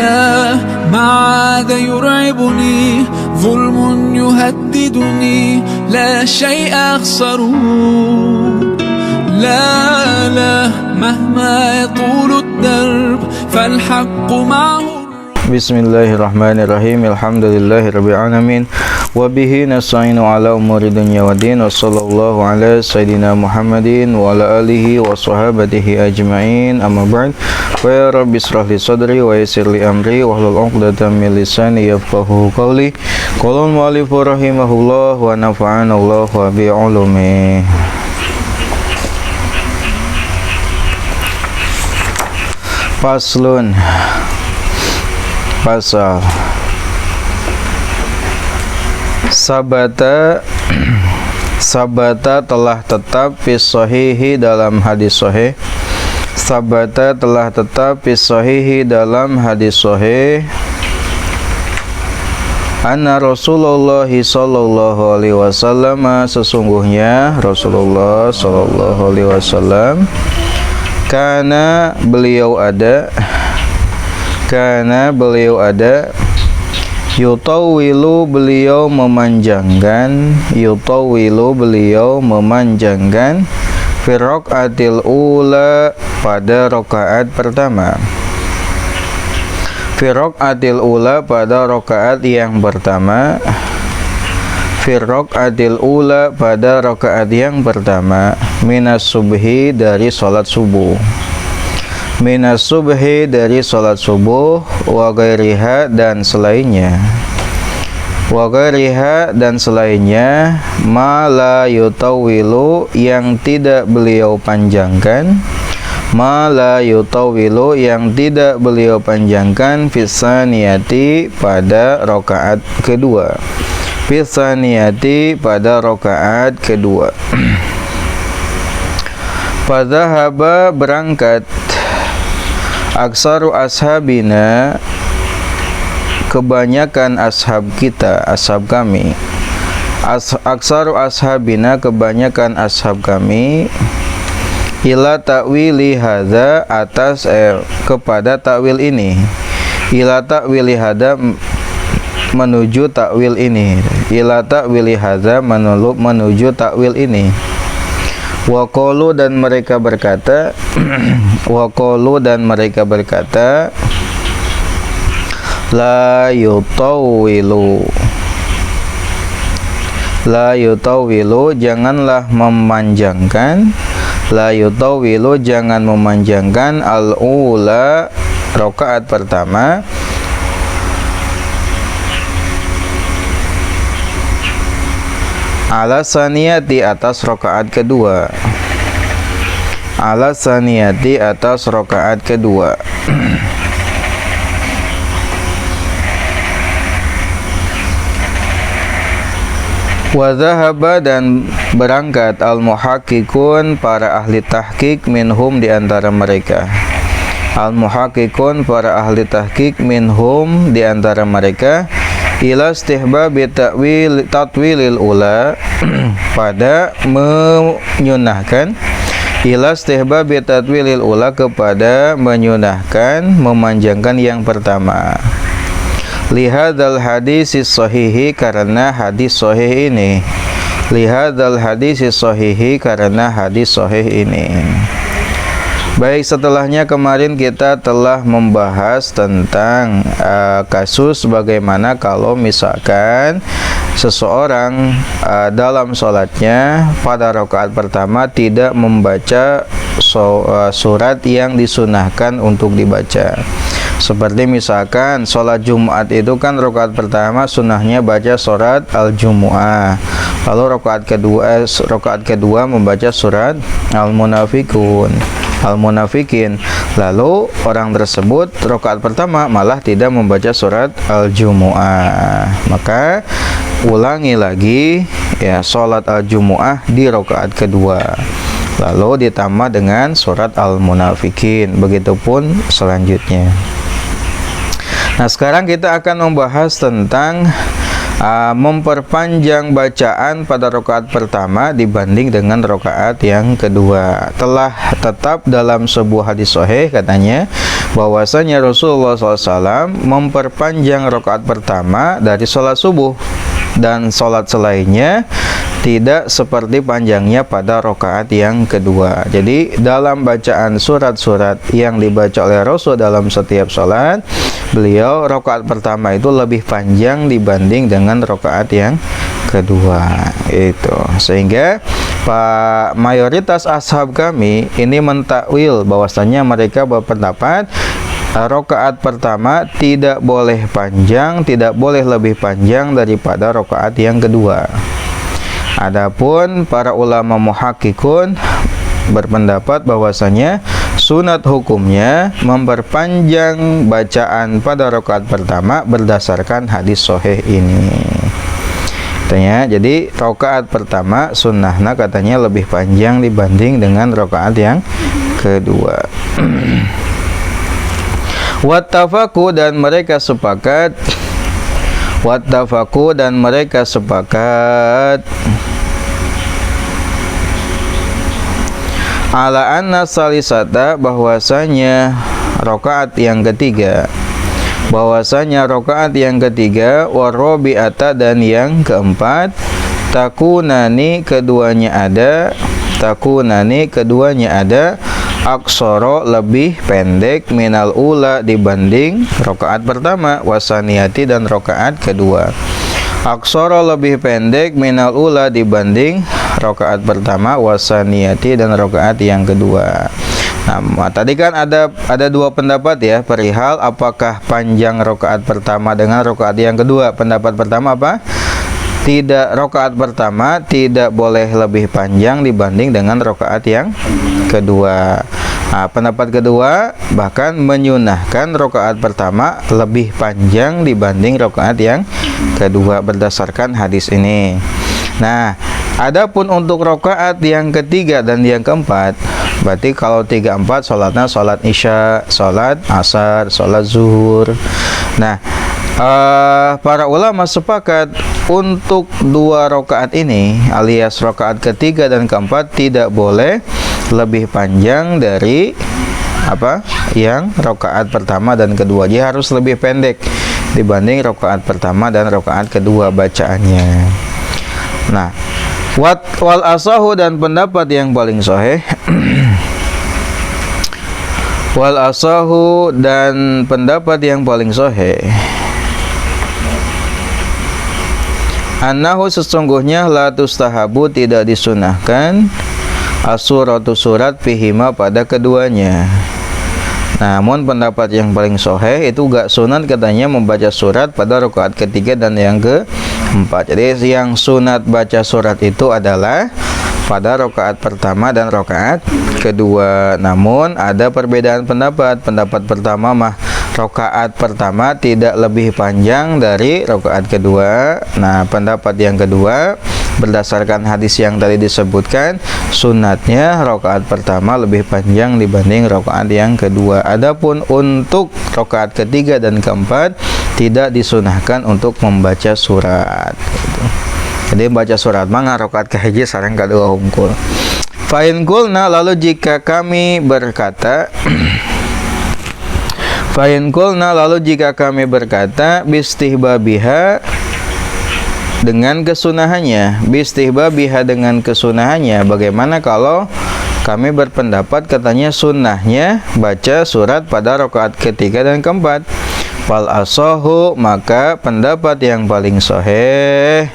لا ما عاد يرعبني ظلم يهددني لا شيء أخسره لا مهما يطول الدرب فالحق معه. Bismillahirrahmanirrahim. Alhamdulillahirabbil alamin. Wa bihi nasta'inu ala umuri dunya waddin. Wa sallallahu ala sayidina Muhammadin wa ala alihi wa sahabatihi ajma'in. Amma ba'd. Wa ya rabbi israh li sadri wa yassir li amri wa hlul 'uqdatam min lisani yafqahu qawli. Qala al-mu'allif rahimahullah wa nafa'ana Allah wa bi 'ulumihi. Faslun. Pasal Sabata telah tetap fi shahihi dalam hadis sahih. Sabata telah tetap fi shahihi dalam hadis sahih. Anna Rasulullah sallallahu alaihi wasallam, sesungguhnya Rasulullah sallallahu alaihi wasallam, karena beliau ada yutawilu beliau memanjangkan fi raqatil ula pada rakaat pertama, fi raqatil ula pada rakaat yang pertama, fi raqatil ula pada rakaat yang pertama, minas subhi dari salat subuh, minas subhi dari salat subuh, wa ghairiha dan selainnya, ma la yutawilu yang tidak beliau panjangkan, fisaniyati pada rakaat kedua, Fadhahaba berangkat aksaru ashabina kebanyakan ashab kita, ashab kami, aksaru ashabina kebanyakan ashab kami, ila ta'wili hadza atas kepada takwil ini, ila ta'wili hadza menuju takwil ini, ila ta'wili hadza menuju takwil ini. Waqalu dan mereka berkata la yutawilu janganlah memanjangkan, jangan memanjangkan al-ula rakaat pertama, ala saniyati atas rakaat kedua, wa dhahaba dan berangkat al-muhaqqiqun para ahli tahqiq minhum di antara mereka, ila istihbabi tatwilil ula pada menyunahkan, kepada menyunahkan memanjangkan yang pertama, lihadzal hadis sahihi karena hadis sahih ini, Baik, setelahnya kemarin kita telah membahas tentang kasus bagaimana kalau misalkan seseorang dalam sholatnya pada rakaat pertama tidak membaca surat yang disunahkan untuk dibaca. Seperti misalkan sholat Jumat itu kan rakaat pertama sunahnya baca surat Al-Jumu'ah, lalu rakaat kedua membaca surat Al-Munafikin, lalu orang tersebut rakaat pertama malah tidak membaca surat Al-Jumu'ah, maka ulangi lagi ya sholat Al-Jumu'ah di rakaat kedua, lalu ditambah dengan surat Al-Munafikin, begitupun selanjutnya. Nah, sekarang kita akan membahas tentang memperpanjang bacaan pada rakaat pertama dibanding dengan rakaat yang kedua. Telah tetap dalam sebuah hadis sahih katanya, bahwasanya Rasulullah SAW memperpanjang rakaat pertama dari sholat subuh, dan sholat selainnya tidak seperti panjangnya pada rakaat yang kedua. Jadi dalam bacaan surat-surat yang dibaca oleh Rasul dalam setiap sholat, beliau rakaat pertama itu lebih panjang dibanding dengan rakaat yang kedua. Itu sehingga mayoritas ashab kami ini mentakwil bahwasanya mereka berpendapat rakaat pertama tidak boleh panjang, tidak boleh lebih panjang daripada rakaat yang kedua. Adapun para ulama muhakkikun berpendapat bahwasanya sunat hukumnya memperpanjang bacaan pada rakaat pertama berdasarkan hadis sahih ini. Jadi rakaat pertama sunnahnya katanya lebih panjang dibanding dengan rakaat yang kedua. Wattafaku dan mereka sepakat ala anna salisata bahwasanya rakaat yang ketiga warabi'ata dan yang keempat takunani keduanya ada aksoro lebih pendek minal ula dibanding rakaat pertama wasaniyati dan rakaat kedua. Aksoro lebih pendek minal ula dibanding rakaat pertama wasaniyati dan rakaat yang kedua. Nah, tadi kan ada dua pendapat ya perihal apakah panjang rakaat pertama dengan rakaat yang kedua. Pendapat pertama apa? Rakaat pertama tidak boleh lebih panjang dibanding dengan rakaat yang kedua. Nah, pendapat kedua bahkan menyunahkan rakaat pertama lebih panjang dibanding rakaat yang kedua berdasarkan hadis ini. Nah, adapun untuk rakaat yang ketiga dan yang keempat, berarti kalau 3, 4 sholatnya sholat isya, sholat asar, sholat zuhur. Nah, para ulama sepakat untuk 2 rakaat ini alias rakaat ketiga dan keempat tidak boleh lebih panjang dari yang rakaat pertama dan kedua. Dia harus lebih pendek dibanding rakaat pertama dan rakaat kedua bacaannya. Nah, wal asahu dan pendapat yang paling sahih annahu sesungguhnya la tustahabu tidak disunahkan as-suratu surat fihima pada keduanya. Namun pendapat yang paling sahih itu gak sunat katanya membaca surat pada rakaat ketiga dan yang keempat. Jadi yang sunat baca surat itu adalah pada rakaat pertama dan rakaat kedua. Namun ada perbedaan pendapat. Pendapat pertama rakaat pertama tidak lebih panjang dari rakaat kedua. Nah, pendapat yang kedua berdasarkan hadis yang tadi disebutkan, sunatnya rakaat pertama lebih panjang dibanding rakaat yang kedua. Adapun untuk rakaat ketiga dan keempat tidak disunahkan untuk membaca surat. Jadi baca surat mangga rakaat kahiji sareng kadua hungkul. Fa in qulna lalu jika kami berkata bistihbabiha dengan kesunahannya, bagaimana kalau kami berpendapat katanya sunnahnya baca surat pada rakaat ketiga dan keempat. Wal asahu maka pendapat yang paling sahih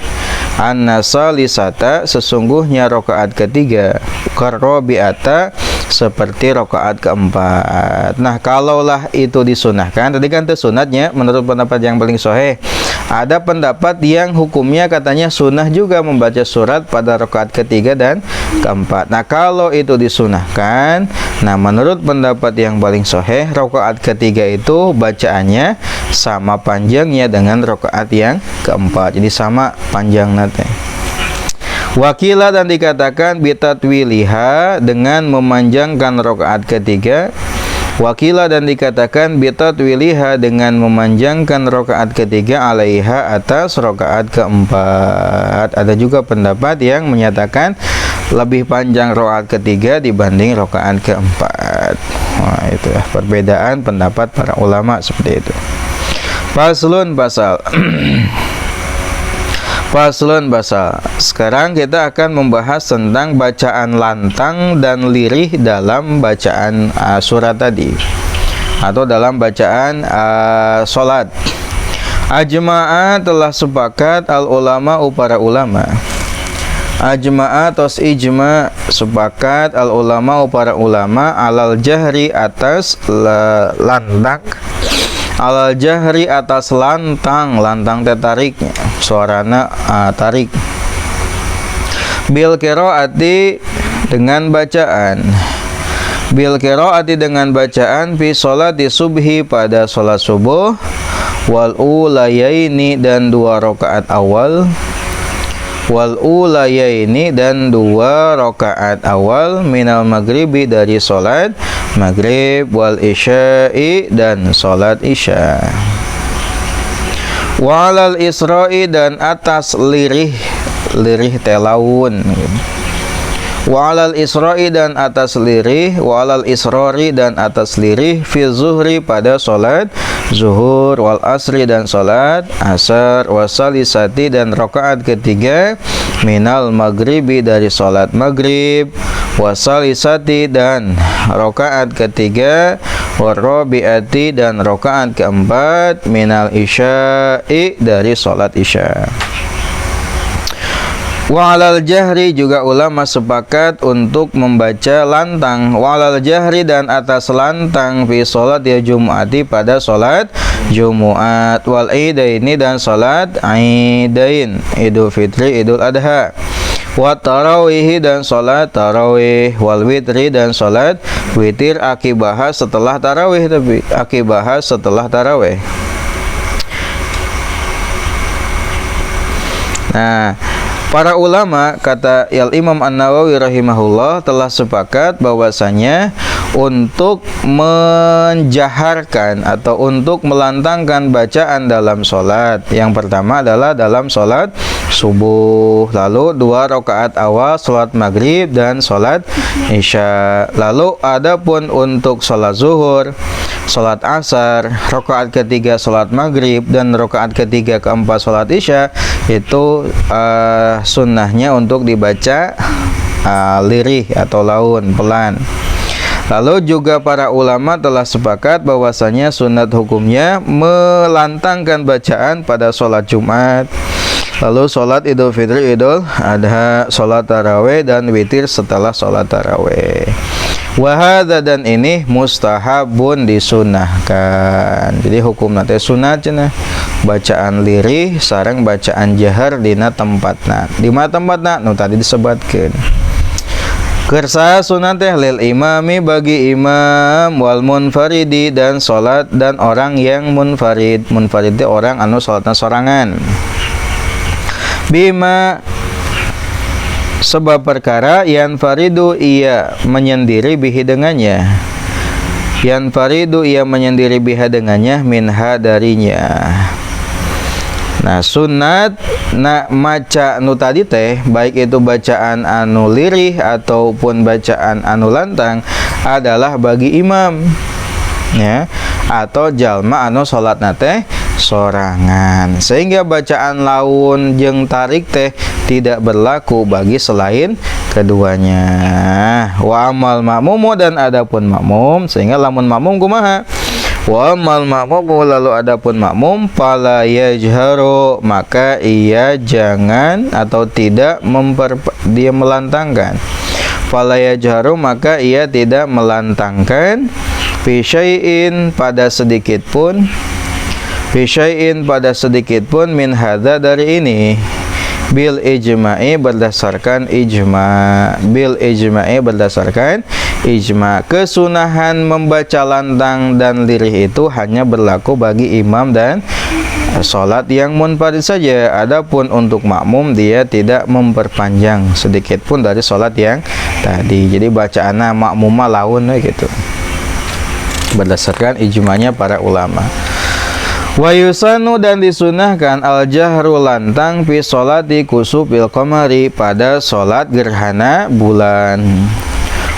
anna salisata sesungguhnya rakaat ketiga karabi'ata seperti rakaat keempat. Nah, kalaulah itu disunahkan, tadi kan itu sunatnya menurut pendapat yang paling sahih. Ada pendapat yang hukumnya katanya sunnah juga membaca surat pada rakaat ketiga dan keempat. Nah, kalau itu disunahkan, nah menurut pendapat yang paling sahih, rakaat ketiga itu bacaannya sama panjangnya dengan rakaat yang keempat. Jadi sama panjang nanti. Wakila dan dikatakan bitatwiliha dengan memanjangkan rakaat ketiga. Wakila dan dikatakan bitatwiliha dengan memanjangkan rakaat ketiga alaiha atas rakaat keempat. Ada juga pendapat yang menyatakan lebih panjang rakaat ketiga dibanding rakaat keempat. Nah, itu ya perbedaan pendapat para ulama seperti itu. Faslun pasal. Faslun pasal. Sekarang kita akan membahas tentang bacaan lantang dan lirih dalam bacaan surat tadi atau dalam bacaan solat. Ajma'a telah sepakat al ulama para ulama. Ajma'a tos ijma sepakat al ulama para ulama alal jahri atas lantang, alal jahri atas lantang teh tariknya suarana tarik, bil qiraati dengan bacaan, bil qiraati dengan bacaan fi sholati subhi pada sholat subuh, wal ulayaini dan 2 rakaat awal, wal ulayaini dan 2 rakaat awal minal maghribi dari sholat maghrib, wal isya'i dan sholat isya, walal isra'i dan atas lirih telawun, walal isra'i dan atas lirih, walal israri dan atas lirih fi zuhri pada sholat zuhur, wal asri dan sholat asar, wasalisati dan rakaat ketiga minal maghribi dari sholat maghrib, wasalisati dan rakaat ketiga, warabiati dan rakaat keempat minal isya'i dari sholat isya. Wa'alal jahri juga ulama sepakat untuk membaca lantang, wa'alal jahri dan atas lantang fi sholat ya Jum'ati pada sholat Jumu'at, wal idaini dan sholat idain, Idul Fitri, Idul Adha, wa tarawihi dan sholat tarawih, wal witri dan sholat witir akibah setelah tarawih, tapi akibah setelah tarawih. Nah, para ulama kata Imam An-Nawawi rahimahullah telah sepakat bahwasanya untuk menjaharkan atau untuk melantangkan bacaan dalam sholat, yang pertama adalah dalam sholat subuh, lalu 2 rakaat awal sholat maghrib dan sholat isya. Lalu adapun untuk sholat zuhur, sholat asar, rakaat ketiga sholat maghrib dan rakaat ketiga keempat sholat isya, itu sunnahnya untuk dibaca lirih atau laun, pelan. Lalu juga para ulama telah sepakat bahwasanya sunat hukumnya melantangkan bacaan pada sholat Jumat, lalu sholat Idul Fitri, Idul Adha, sholat tarawih dan witir setelah sholat tarawih. Wahada dan ini mustahabun disunahkan. Jadi hukum nanti sunat cenah bacaan lirih sareng bacaan jahar dina tempatna. Di mana tempatna? Nu tadi disebutkeun. Kersa sunat teh lil imami bagi imam, wal munfaridi dan salat dan orang yang munfarid. Munfarid teh orang anu salatna sorangan. Bima sebab perkara yang faridu ia menyendiri bihi dengannya, yang faridu ia menyendiri biha dengannya, minha darinya. Nah sunat nak maca nu tadi teh, baik itu bacaan anu lirih ataupun bacaan anu lantang adalah bagi imam ya, atau jalma anu salatna teh sorangan, sehingga bacaan laun jeung tarik teh tidak berlaku bagi selain keduanya. Wa amal makmum dan adapun makmum, sehingga lamun makmum kumaha? Wa amal makmum lalu adapun makmum fala yajharu, maka ia jangan atau tidak dia melantangkan. Fala yajharu, maka ia tidak melantangkan fi syai'in pada sedikit pun, fi syai'in pada sedikit pun min hadza dari ini, bil ijma'i berdasarkan ijma, bil ijma'i berdasarkan ijma. Kesunahan membaca lantang dan lirih itu hanya berlaku bagi imam dan salat yang munfarid saja. Adapun untuk makmum dia tidak memperpanjang sedikit pun dari salat yang tadi. Jadi bacaanna makmumah laun gitu. Berdasarkan ijmanya para ulama. Wa yusanu dan disunahkan al-jahru lantang fi sholati kusubil qamari pada sholat gerhana bulan.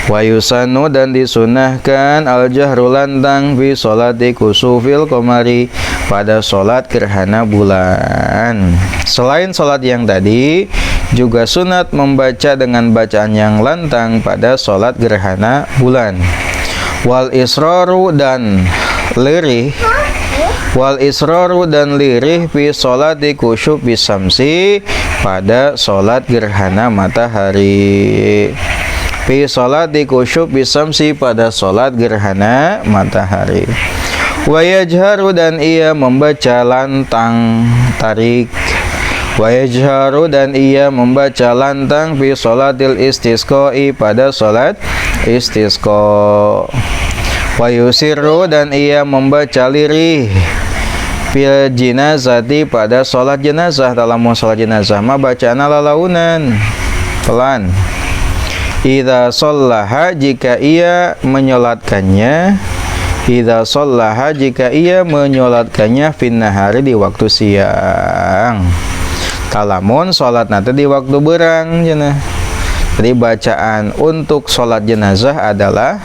Wa yusanu dan disunahkan al-jahru lantang fi sholati kusufil qamari pada sholat gerhana bulan. Selain sholat yang tadi, juga sunat membaca dengan bacaan yang lantang pada sholat gerhana bulan. Wal israru dan lirih fi sholati kusyufi samsi pada sholat gerhana matahari. Fi sholati kusyufi samsi pada sholat gerhana matahari. Wa yajharu dan ia membaca lantang tarik. Wa yajharu dan ia membaca lantang fi sholatil istisqai pada sholat istisqa. Wa yusirru dan ia membaca lirih fil jinazati pada sholat jenazah. Dalam sholat jenazah mah bacaan lalaunan pelan. Idza shallaha jika ia menyolatkannya, idza shallaha jika ia menyolatkannya fin nahari di waktu siang. Kalamun sholat nanti di waktu berang cenah. Jadi bacaan untuk sholat jenazah adalah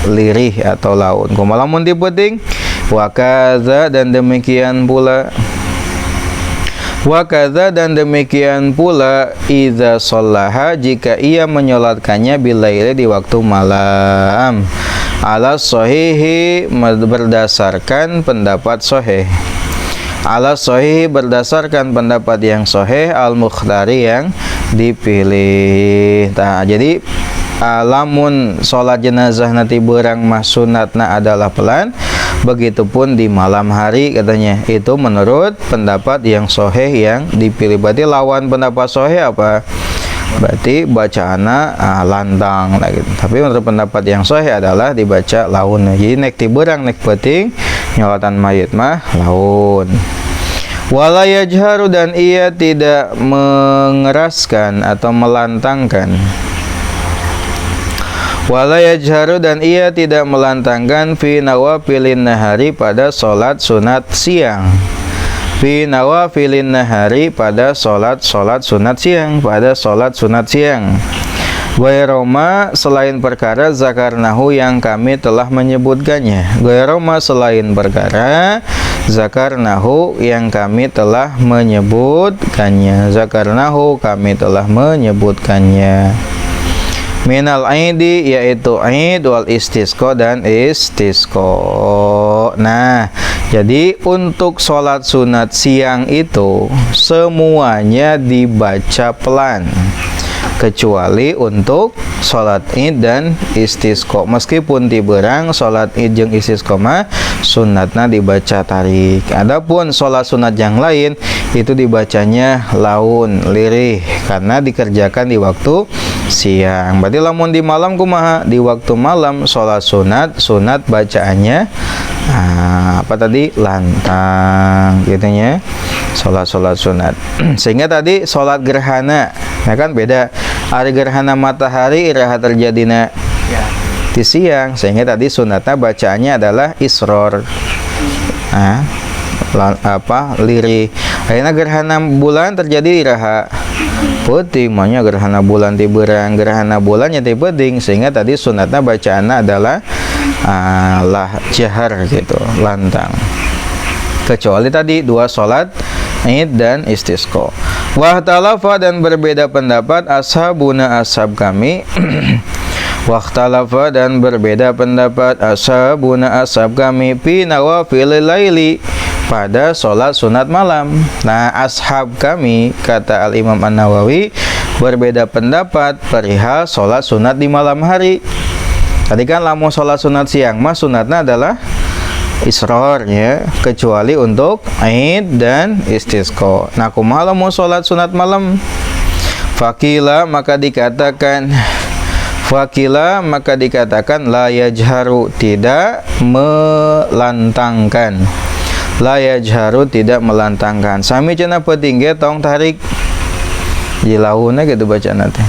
lirih atau laun. Kumaha lamun dipenting? Wa kadza dan demikian pula. Wa kadza dan demikian pula idza shallaha jika ia menyolatkannya bilaili di waktu malam. Ala shahihi berdasarkan pendapat sahih. Ala sahih berdasarkan pendapat yang sahih al-mukhtari yang dipilih. Nah, jadi lamun sholat jenazah nanti berang mah sunatna adalah pelan. Begitupun di malam hari katanya. Itu menurut pendapat yang sahih yang dipilih. Berarti lawan pendapat sahih apa? Berarti bacaana lantang gitu. Tapi menurut pendapat yang sahih adalah dibaca laun. Jadi nek tiberang nek penting nyolatan mayit mah laun. Wala yajharu dan ia tidak mengeraskan atau melantangkan. Wala yajharu dan ia tidak melantangkan fi nawafilin nahari pada sholat sunat siang. Fi nawafilin nahari pada sholat sunat siang. Pada sholat sunat siang. Gairoma selain perkara zakarnahu yang kami telah menyebutkannya. Gairoma selain perkara zakarnahu yang kami telah menyebutkannya. Zakarnahu kami telah menyebutkannya. Minal aidi yaitu aid wal istisqa dan istisqa. Nah, jadi untuk sholat sunat siang itu semuanya dibaca pelan kecuali untuk sholat id dan istisqa. Meskipun tiberang sholat id jeung istisqa mah sunatna dibaca tarik. Adapun sholat sunat yang lain itu dibacanya laun lirih karena dikerjakan di waktu siang. Berarti lamun di malam kumaha? Di waktu malam sholat sunat bacaannya apa tadi? Lantang gitunya. Sholat sunat. Sehingga tadi sholat gerhana ya kan beda. Hari gerhana matahari iraha terjadina di siang, sehingga tadi sunatnya bacaannya adalah isror. Lirih. Ayeuna gerhana bulan terjadi iraha penting, makanya gerhana bulan tiberang, gerhana bulannya ti penting, sehingga tadi sunatnya bacaannya adalah lah jahar gitu, lantang. Kecuali tadi dua sholat id dan istisqa. Wahtalafa dan berbeda pendapat ashabuna ashab kami. Wahtalafa dan berbeda pendapat ashabuna ashab kami fi nawafilil laili pada sholat sunat malam. Nah, ashab kami kata Al-Imam An-Nawawi berbeda pendapat perihal sholat sunat di malam hari. Tadi kan lamun sholat sunat siang mah sunatnya adalah isror ya, kecuali untuk aid dan istisqa. Nah, kumaha lamun sholat sunat malam? Fakila maka dikatakan la yajharu tidak melantangkan. La yajharu tidak melantangkan. Sami cenah penting ge tong tarik. Jilauna gitu bacaan teh.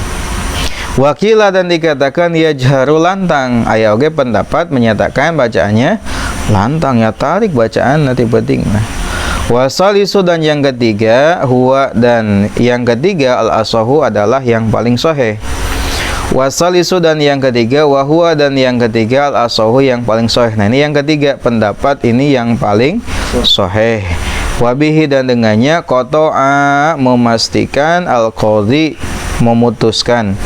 Wakila dan dikatakan yajharu lantang. Aya oge pendapat menyatakan bacaannya lantang ya tarik bacaan nanti penting. Wasalisu dan yang ketiga huwa dan yang ketiga al asahu adalah yang paling sahih. Wasalisu dan yang ketiga, wahwa dan yang ketiga al-asahu yang paling sahih. Nah, ini yang ketiga, pendapat ini yang paling sahih. Wabihi dan dengannya qata'a memastikan, al-qadhi memutuskan.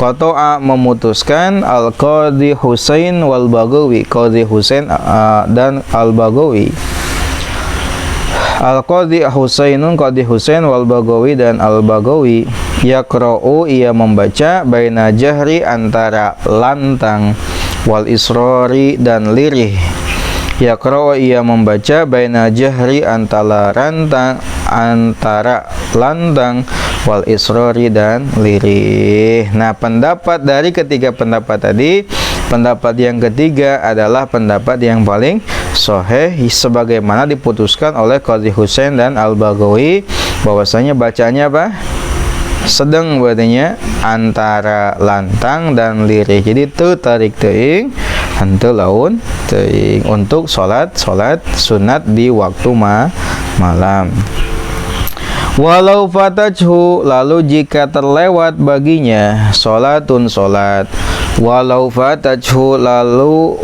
Qata'a memutuskan al-qadhi Husain wal Baghawi, qadhi Husain dan al-Baghawi. Al-Qadhi Husainun, Qadhi Husain wal Baghawi dan al-Baghawi. Yaqra'u ia membaca baina jahri antara lantang wal israri dan lirih. Yaqra'u ia membaca baina jahri antara lantang wal israri dan lirih. Nah, pendapat dari ketiga pendapat tadi, pendapat yang ketiga adalah pendapat yang paling sahih sebagaimana diputuskan oleh Qadhi Husain dan al-Baghawi, bahwasanya bacanya apa? Sedang berartinya antara lantang dan lirih. Jadi teu tarik teuing, henteu laun teuing untuk salat sunat di waktu malam. Walau fatajhu, lalu jika terlewat baginya salatun salat. Walau fatajhu, lalu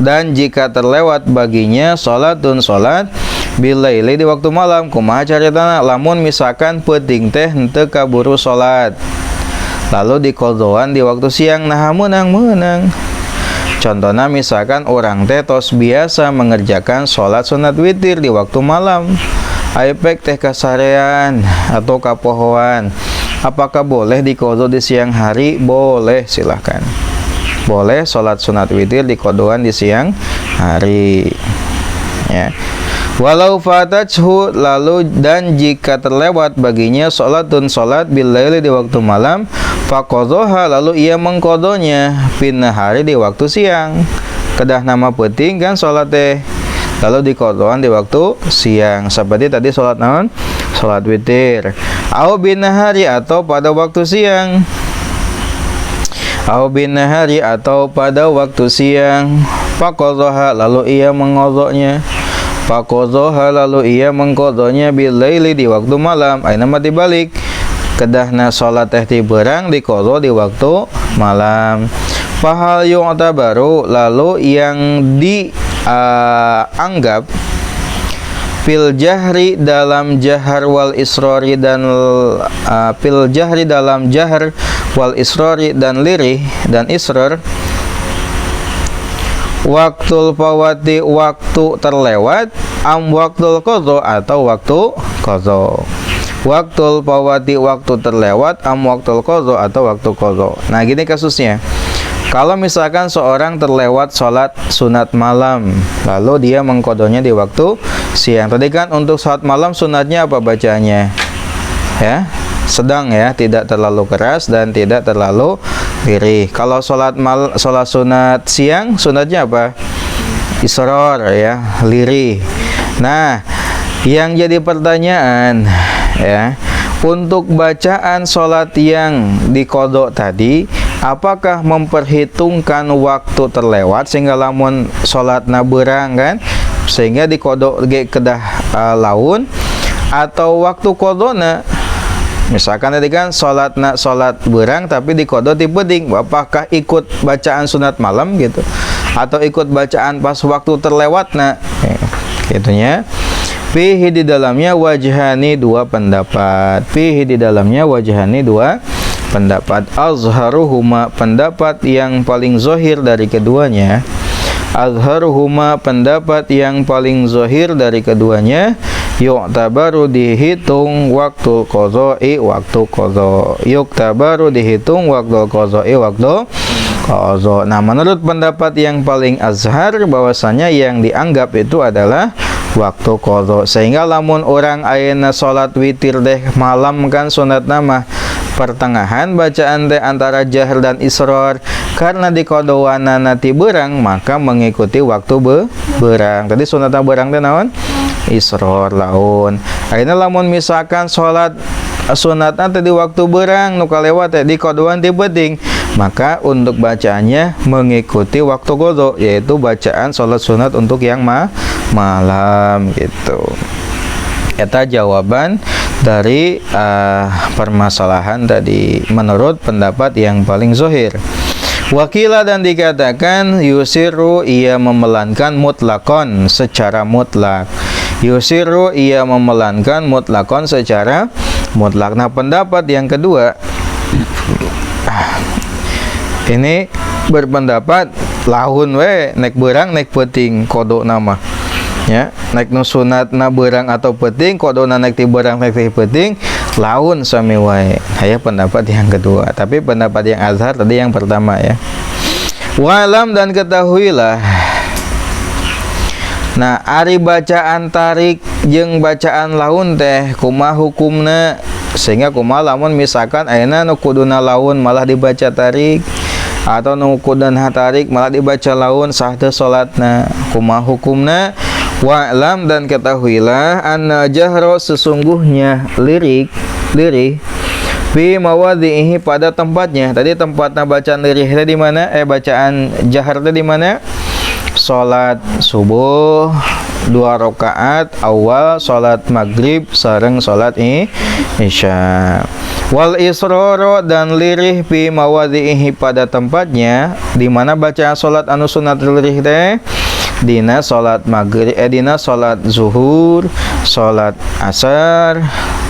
dan jika terlewat baginya salatun salat bilaili di waktu malam. Kumaha caritana? Lamun misalkan peuting teh henteu kaburu salat, lalu diqadhoan di waktu siang, nah meunang. Contohna misalkan orang teh tos biasa mengerjakan salat sunat witir di waktu malam, aipek teh kasarean atau kapohoan, apakah boleh diqadho di siang hari? Boleh, silahkan. Boleh salat sunat witir diqadhoan di siang hari, ya. Walau fatajhu, lalu dan jika terlewat baginya salatun salat bilaili di waktu malam, faqadhaha, lalu ia mengqadhonya hari di waktu siang. Kedah nama penting kan salat teh, lalu diqadhoan di waktu siang. Seperti tadi salat naon? Salat witir. Au binahari, atau pada waktu siang. Au binahari, atau pada waktu siang. Faqadhaha, lalu ia mengqadhonya. Faqadhaha, lalu ia mengqadhonya bilaili di waktu malam. Aina mati balik. Kedahna salat teh ti beurang diqadho di waktu malam. Fahal yu'tabaru, lalu yang dianggap fil jahri dalam jahar wal israri dan fil jahri dalam jahar wal israri dan lirih dan israr, waktul fawati, waktu terlewat, am waktul qadha, atau waktu qadha. Waktul fawati, waktu terlewat, am waktul qadha, atau waktu qadha. Nah, gini kasusnya. Kalau misalkan seorang terlewat sholat sunat malam, lalu dia mengqadhonya di waktu siang. Tadi kan untuk sholat malam sunatnya apa bacaannya? Ya, sedang, ya, tidak terlalu keras dan tidak terlalu lirih. Kalau sholat sunat siang, sunatnya apa? Israr, ya, lirih. Nah, yang jadi pertanyaan, ya, untuk bacaan sholat yang diqadho tadi, apakah memperhitungkan waktu terlewat sehingga lamun sholatna beurang kan, sehingga diqadho ge kedah laun, atau waktu qadhona? Misalkan tadi kan sholat beurang tapi diqadho ti peuting, apakah ikut bacaan sunat malam gitu, atau ikut bacaan pas waktu terlewatna, gitunya. Fihi, di dalamnya wajhani, dua pendapat. Fihi, di dalamnya wajhani, dua pendapat. Azharuhuma, pendapat yang paling zahir dari keduanya. Azharuhuma, pendapat yang paling zahir dari keduanya. Yu'tabaru, dihitung waktu qadha'i, waktu qadha. Yu'tabaru, dihitung waktu qadha'i, waktu qadha. Nah, menurut pendapat yang paling azhar, bahwasanya yang dianggap itu adalah waktu qadha. Sehingga lamun orang ayeuna salat witir deh malam kan sunat nama pertengahan bacaan teh antara jahar dan israr, karena diqadhoanana ti beurang maka mengikuti waktu beurang. Tadi sunatna beurang teh naon? Israr laun. Ayeuna lamun misalkan salat sunatna teh di waktu beurang nu kalewat teh diqadhoan ti penting, maka untuk bacaannya mengikuti waktu qadha, yaitu bacaan salat sunat untuk yang malam gitu. Eta jawaban dari permasalahan tadi menurut pendapat yang paling zahir. Wakila dan dikatakan yusiru ia memelankan mutlakon secara mutlak. Yusiru ia memelankan mutlakon secara mutlak. Nah, pendapat yang kedua ini berpendapat lahun we nek beurang nek peuting kodo nama. Ya, nek nu sunatna beurang atau peuting kodona nek ti beurang nek ti peuting laun sami wae. Aya pendapat yang kedua, tapi pendapat yang azhar tadi yang pertama ya. Walam dan ketahuilah. Nah, ari bacaan tarik jeung bacaan laun teh kumaha hukumna? Sehingga kumaha lamun misalkan ayeuna nu kuduna laun malah dibaca tarik atau nu kuduna tarik malah dibaca laun sah teu salatna. Kumaha hukumna? Wa'lam dan ketahuilah anna jahra sesungguhnya lirih fi mawadhihi pada tempatnya. Tadi tempatnya bacaan lirih tadi di mana? Bacaan jahar tadi di mana? Salat subuh 2 rakaat awal, salat maghrib sareng salat isya. Wal israru dan lirih fi mawadhihi pada tempatnya di mana bacaan salat anu sunat lirih teh dina salat maghrib dina salat zuhur, salat asar,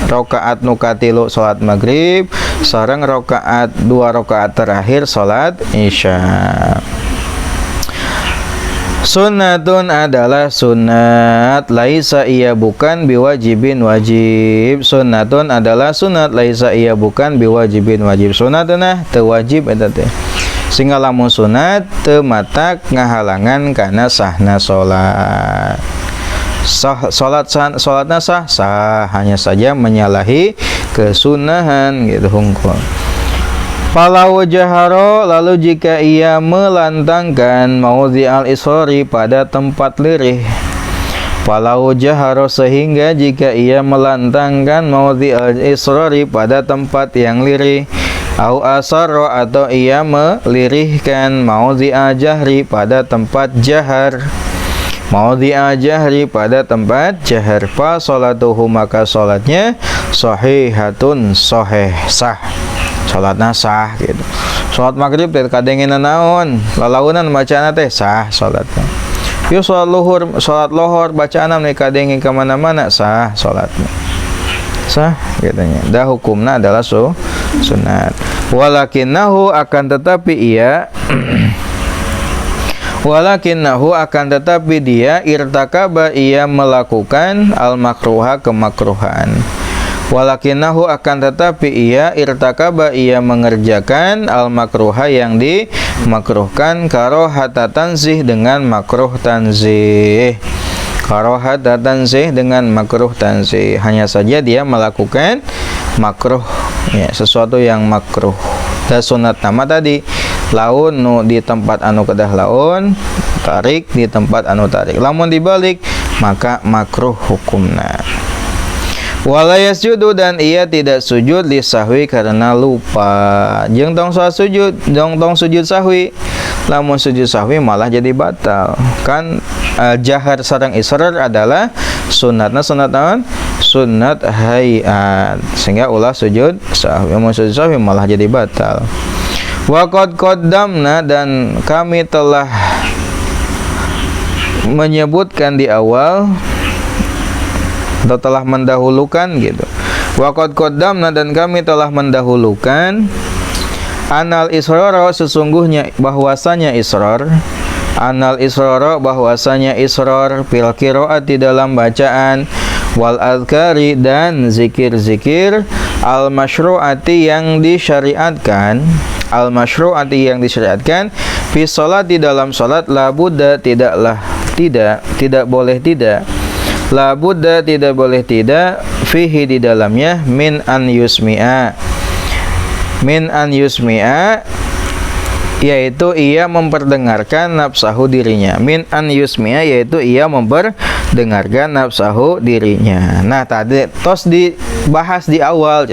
rakaat nu katilu salat maghrib sareng rakaat 2 rakaat terakhir salat isya. Sunnatun adalah sunat, laisa ia bukan biwajibin wajib. Sunnatun adalah sunat, laisa ia bukan biwajibin wajib. Sunnatuna teu wajib eta teh. Sehingga lamun sunat teu matak ngahalangan kana sahna salat. Salatna sah, hanya saja menyalahi kesunahan gitu hungkul. Falau jaharo, lalu jika ia melantangkan maudhi al-israri pada tempat lirih. Falau jaharo sehingga jika ia melantangkan maudhi al-israri pada tempat yang lirih. Au asarro atau ia melirihkan maudhi al-jahri pada tempat jahar. Maudhi al-jahri pada tempat jahar. Fa salatuhu maka salatnya sahihatun sahih sah. Salatna sah gitu. Salat maghrib teh kadengeuna naon? Lalaunan bacana teh sah salatna. Yo salat lohor bacaan mah kadenge ka mana-mana sah salatna. Sah katanya. Da hukumna adalah sunat. Walakinnahu akan tetapi ia walakinnahu akan tetapi dia irtakaba ia melakukan al-makruha kemakruhan. Walakinnahu akan tetapi ia irtakaba ia mengerjakan al-makruha yang dimakruhkan karohata tanzih dengan makruh tanzih. Karohata tanzih dengan makruh tanzih. Hanya saja dia melakukan makruh ya, sesuatu yang makruh. Dan sunat nama tadi laun nu di tempat anu kedah laun, tarik di tempat anu tarik. Lamun dibalik maka makruh hukumna. Wala yasjudu dan ia tidak sujud li sahwi karena lupa. Jeung tong sujud, tong sujud sahwi. Lamun sujud sahwi malah jadi batal. Kan jahar sareng israr adalah sunatna sunat naon? Sunat hayat. Sehingga ulah sujud sahwi. Lamun sujud sahwi malah jadi batal. Wa qad qaddamna dan kami telah menyebutkan di awal atau telah mendahulukan gitu. Wa qad qaddamna dan kami telah mendahulukan anal israr sesungguhnya bahwasanya israr anal israr bahwasanya israr fil qiraati dalam bacaan wal azkari dan zikir-zikir al masyru'ati yang disyariatkan fi sholati dalam salat la budda tidak boleh tidak la budda tidak boleh tidak fihi di dalamnya min an yusmi'a yaitu ia memperdengarkan nafsahu dirinya. Min an yusmi'a yaitu ia memperdengarkan nafsahu dirinya. Nah tadi tos dibahas di awal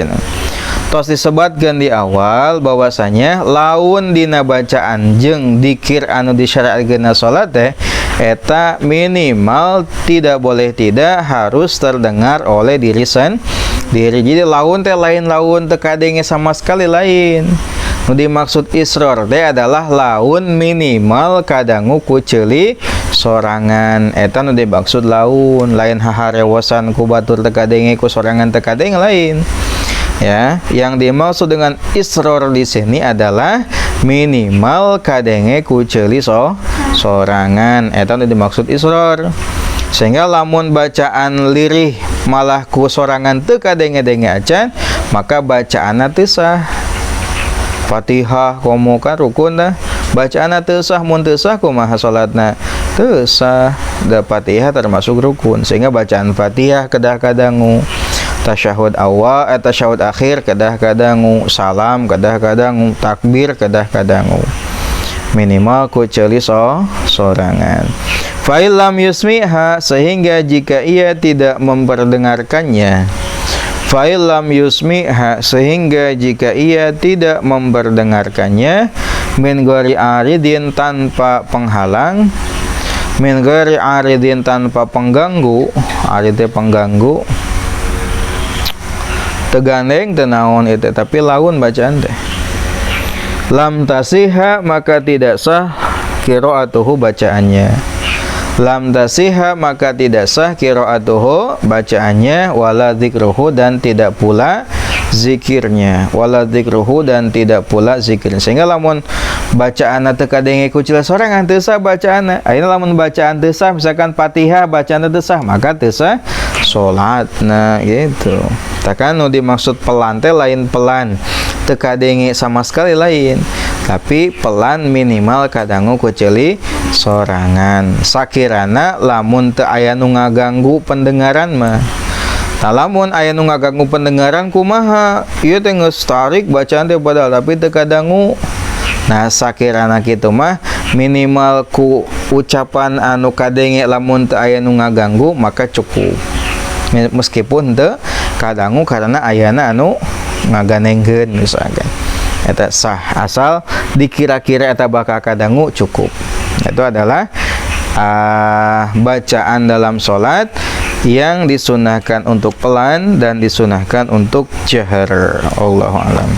tos disebutkan di awal bahwasanya laun dina bacaan jeung dikir anu disyariatkeun salat teh eta minimal tidak boleh tidak harus terdengar oleh diri diri. Jadi laun teh lain laun teu kadenge sama sekali lain. Nu dimaksud isror teh adalah laun minimal kadangu ku ceuli sorangan. Eta nu dimaksud laun, lain haharewosan ku batur teu kadenge ku sorangan teu kadenge lain. Ya, yang dimaksud dengan isror di sini adalah minimal kadenge ku ceuli sorangan. Eta nu dimaksud isror. Sehingga lamun bacaan lirih malah ku sorangan teu kadenge-denge acan, maka bacaanna teu sah. Fatihah komo kan rukun dah. Bacaanna teu sah, mun teu sah kumaha salatna? Teu sah. Da Fatihah termasuk rukun, sehingga bacaan Fatihah kedah kadangu. Tasyahud awal, tasyahud akhir kedah kadangu, salam kedah kadangu, takbir kedah kadangu. Minimal ku ceuli sorangan. Fa'ilam yusmiha, sehingga jika ia tidak memperdengarkannya. Fa'ilam yusmiha, sehingga jika ia tidak memperdengarkannya, min ghairi aridin, tanpa penghalang, min ghairi aridin, tanpa pengganggu. Arid pengganggu, tegandeng tenaon itu, tapi laun bacaan teh. Lam tasiha, maka tidak sah qiraatuhu, bacaannya. Lam tasiha, maka tidak sah qiraatuhu, bacaannya, wala dzikruhu, dan tidak pula zikirnya. Wala dzikruhu, dan tidak pula zikirnya. Sehingga lamun bacaanna teu kadenge ku ceula sorangan teu sah bacaanna. Ayeuna lamun bacaan teu sah, misalkan Fatihah bacaanna teu sah, maka teu sah salatna gitu. Takan nu dimaksud pelan teh lain pelan teu kadenge sama sekali lain, tapi pelan minimal kadangu ku ceuli sorangan. Sakirana lamun teu aya nu ngaganggu pendengaran mah. Tah lamun aya nu ngaganggu pendengaran kumaha? Ieu teh geus tarik bacaan teh padahal tapi teu kadangu. Nah, sakirana kitu mah minimal ku ucapan anu kadenge lamun teu aya nu ngaganggu maka cukup. Meskipun teu kadangu karena ayana anu ngaganengkeun misalkan. Eta sah, asal dikira-kira eta bakal kadangu cukup. Itu adalah bacaan dalam sholat yang disunahkan untuk pelan dan disunahkan untuk jahar. Allahu a'lam.